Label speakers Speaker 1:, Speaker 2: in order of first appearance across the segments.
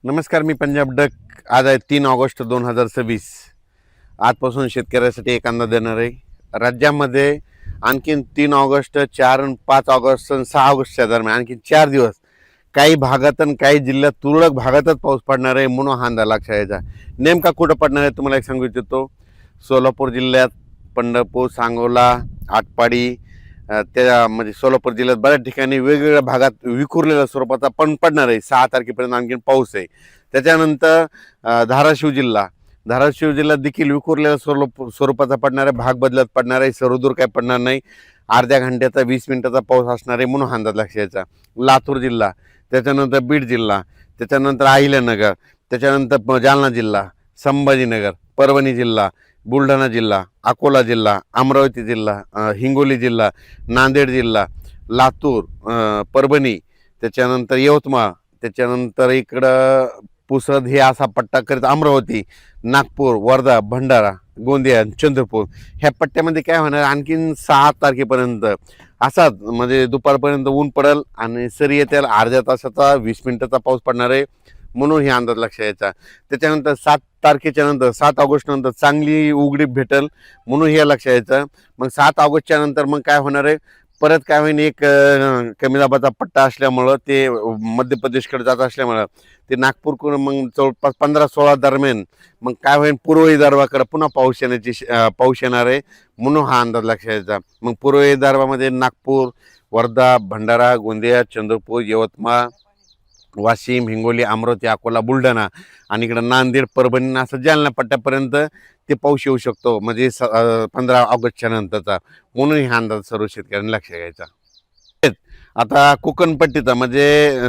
Speaker 1: नमस्कार, मी पंजाब डक. आज आहे 3 ऑगस्ट 2026. आजपासून शेतकऱ्यासाठी एक अंदाज देणार आहे. राज्यामध्ये आणखीन 3 ऑगस्ट, 4 आणि 5 ऑगस्ट आणि 6 ऑगस्टच्या दरम्यान आणखीन 4 दिवस काही भागात आणि काही जिल्ह्यात तुरळक भागातच पाऊस पडणार आहे म्हणून हा अंदाज लक्षात यायचा. नेमका कुठं पडणार आहे तुम्हाला एक सांगू इच्छितो. सोलापूर जिल्ह्यात पंढरपूर, सांगोला, आटपाडी, त्या म्हणजे सोलापूर जिल्ह्यात बऱ्याच ठिकाणी वेगवेगळ्या भागात विखुरलेल्या स्वरूपाचा पण पडणार आहे. 6 तारखेपर्यंत आणखीन पाऊस आहे. त्याच्यानंतर धाराशिव जिल्ह्यात देखील विखुरलेल्या स्वरूपाचा पडणार आहे. भाग बदलत पडणार आहे. सर्वदूर काय पडणार नाही. अर्ध्या घंट्याचा 20 मिनिटाचा पाऊस असणार आहे म्हणून अंदाज लक्षात यायचा. लातूर जिल्हा, त्याच्यानंतर बीड जिल्हा, त्याच्यानंतर अहिल्यानगर, त्याच्यानंतर जालना जिल्हा, संभाजीनगर, परभणी जिल्हा, बुलढाणा जिल्हा, अकोला जिल्हा, अमरावती जिल्हा, हिंगोली जिल्हा, नांदेड जिल्हा, लातूर, परभणी, त्याच्यानंतर यवतमाळ, त्याच्यानंतर इकडं पुसद, हे असा पट्टा करीत अमरावती, नागपूर, वर्धा, भंडारा, गोंदिया, चंद्रपूर ह्या पट्ट्यामध्ये काय होणार आणखीन 6 तारखेपर्यंत असाच म्हणजे दुपारपर्यंत ऊन पडेल आणि सरी येतील. अर्ध्या तासाचा 20 मिनिटाचा पाऊस पडणार आहे म्हणून हे अंदाज लक्षात यायचा. त्याच्यानंतर 7 तारखेच्या नंतर 7 ऑगस्ट नंतर चांगली उघडीप भेटेल म्हणून हे लक्षात यायचं. मग 7 ऑगस्टच्या नंतर मग काय होणार आहे, परत काय होईल, एक कमी दाबाचा पट्टा असल्यामुळं ते मध्य प्रदेशकडे जात असल्यामुळं ते नागपूरकडून मग जवळपास 15-16 दरम्यान मग काय होईल, पूर्व विदर्भाकडे पुन्हा पाऊस येणार आहे म्हणून हा अंदाज लक्षात यायचा. मग पूर्व विदर्भामध्ये नागपूर, वर्धा, भंडारा, गोंदिया, चंद्रपूर, यवतमाळ, वाशिम, हिंगोली, अमरावती, अकोला, बुलढाणा आणि इकडं नांदेड, परभणी असं जालना पट्ट्यापर्यंत ते पाऊस येऊ शकतो म्हणजे 15 ऑगस्टच्या नंतरचा म्हणून हा अंदाज सर्व शेतकऱ्यांनी लक्षात घ्यायचा. आता कोकणपट्टीचा म्हणजे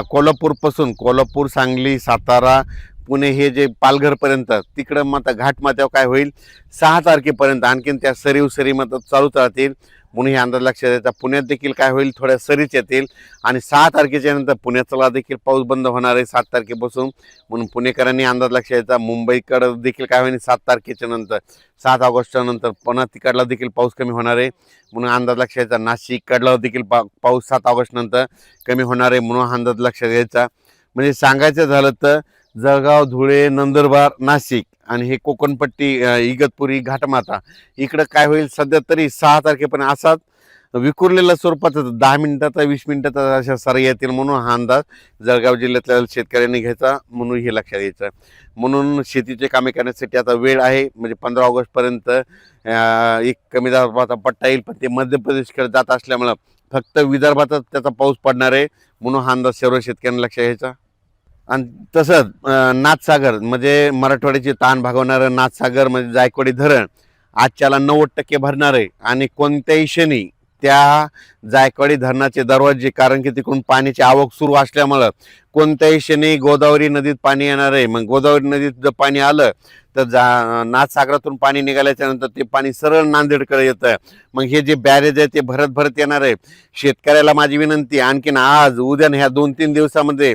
Speaker 1: कोल्हापूर, सांगली, सातारा, पुणे हे जे पालघरपर्यंत तिकडं मग आता घाटमाथ्यावर काय होईल 6 तारखेपर्यंत आणखीन त्या सरी मग चालूच राहतील म्हणून हे अंदाज लक्षात द्यायचा. पुण्यात देखील काय होईल, थोड्या सरीच येतील आणि 6 तारखेच्या नंतर पुण्याचा देखील पाऊस बंद होणार आहे 7 तारखेपासून म्हणून पुणेकरांनी अंदाज लक्षात द्यायचा. मुंबईकडं देखील काय होईल 7 तारखेच्या नंतर, 7 ऑगस्टच्या नंतर पुन्हा तिकडला देखील पाऊस कमी होणार आहे म्हणून अंदाज लक्षात द्यायचा. नाशिककडला देखील पाऊस 7 ऑगस्ट नंतर कमी होणार आहे म्हणून अंदाज लक्षात द्यायचा. म्हणजे सांगायचं झालं तर जळगाव, धुळे, नंदुरबार, नाशिक आणि हे कोकणपट्टी, इगतपुरी, घाटमाथा इकडं काय होईल सध्या तरी 6 तारखेपर्यंत असाच विखुरलेल्या स्वरूपाचा 10 मिनिटाचा 20 मिनिटाचा अशा सरी येतील म्हणून हा अंदाज जळगाव जिल्ह्यातल्या शेतकऱ्यांनी घ्यायचा म्हणून हे लक्षात यायचं. म्हणून शेतीचे कामे करण्यासाठी आता वेळ आहे म्हणजे 15 ऑगस्टपर्यंत एक कमी दाबाचा पट्टा येईल पण ते मध्य प्रदेशकडे जात असल्यामुळं फक्त विदर्भातच त्याचा पाऊस पडणार आहे म्हणून हा अंदाज सर्व शेतकऱ्यांनी लक्षात घ्यायचा. आणि तसंच नाथसागर म्हणजे मराठवाड्याची ताण भागवणारं नाथसागर म्हणजे जायकवाडी धरण आजच्याला 90% भरणार आहे आणि कोणत्याही क्षणी त्या जायकवाडी धरणाचे दरवाजे, कारण की तिकडून पाण्याची आवक सुरू असल्यामुळं कोणत्याही क्षणी गोदावरी नदीत पाणी येणार आहे. मग गोदावरी नदीत जर पाणी आलं तर नाथसागरातून पाणी निघाल्याच्या नंतर ते पाणी सरळ नांदेडकडे येतं. मग हे जे बॅरेज आहे ते भरत भरत येणार आहे. शेतकऱ्याला माझी विनंती, आणखीन आज उद्या ह्या 2-3 दिवसामध्ये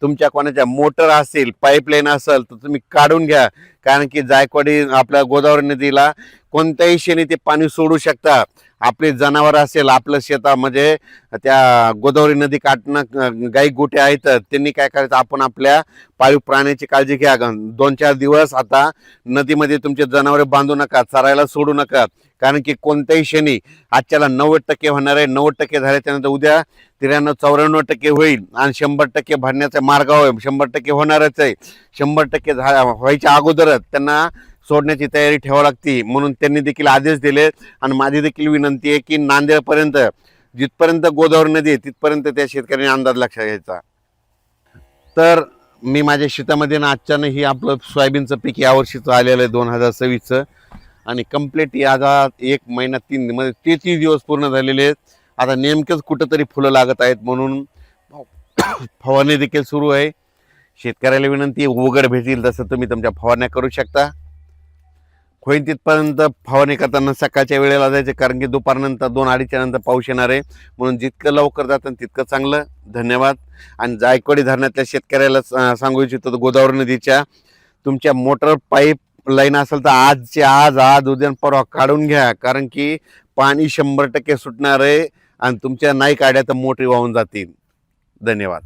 Speaker 1: तुमच्या कोणाच्या मोटर असेल, पाईपलाईन असेल तर तुम्ही काढून घ्या, कारण की जायकवाडी आपल्या गोदावरी नदीला कोणत्याही क्षणी ते पाणी सोडू शकता. आपले जनावर असेल, आपलं शेता म्हणजे त्या गोदावरी नदी काठनं गाई गोटे आहेत त्यांनी काय करायचं, आपण आपल्या पाळीव प्राण्याची काळजी घ्या. 2-4 दिवस आता नदीमध्ये तुमचे जनावरे बांधू नका, चरायला सोडू नका, कारण की कोणत्याही क्षणी आजच्याला 90% होणार आहे. 90% झाल्याच्या नंतर उद्या 93-94% होईल आणि 100% भरण्याचा मार्गावर 100% होणारच आहे. 100% व्हायच्या अगोदरच त्यांना सोडण्याची तयारी ठेवावी लागते म्हणून त्यांनी देखील आदेश दिले. आणि माझी देखील विनंती आहे की नांदेडपर्यंत जिथपर्यंत गोदावरी नदी आहे तिथपर्यंत त्या शेतकऱ्यांनी अंदाज लक्षात घ्यायचा. तर मी माझ्या शेतामध्ये ना आजच्यानं ही आपलं सोयाबीनचं पीक यावर्षीचं आलेलं आहे 2026चं आणि कम्प्लीट आता 1 महिना 3 म्हणजे 33 दिवस पूर्ण झालेले आहेत. आता नेमकंच कुठंतरी फुलं लागत आहेत म्हणून फवारणी देखील सुरू आहे. शेतकऱ्याला विनंती आहे, उघड भेटेल तसं तुम्ही तुमच्या फवारण्या करू शकता. होईल तिथपर्यंत फवारणी करताना सकाळच्या वेळेला जायचे, कारण की दुपारनंतर 2-2:30च्या नंतर पाऊस येणार आहे म्हणून जितकं लवकर जातं तितकं चांगलं. धन्यवाद. आणि जायकवाडी धरणातल्या शेतकऱ्याला सांगू इच्छितो, गोदावरी नदीच्या तुमच्या मोटर पाईप लाईन असेल तर आज उद्या परवा काढून घ्या, कारण की पाणी 100% सुटणार आहे आणि तुमच्या नाही काढ्या तर मोटरी वाहून जातील. धन्यवाद.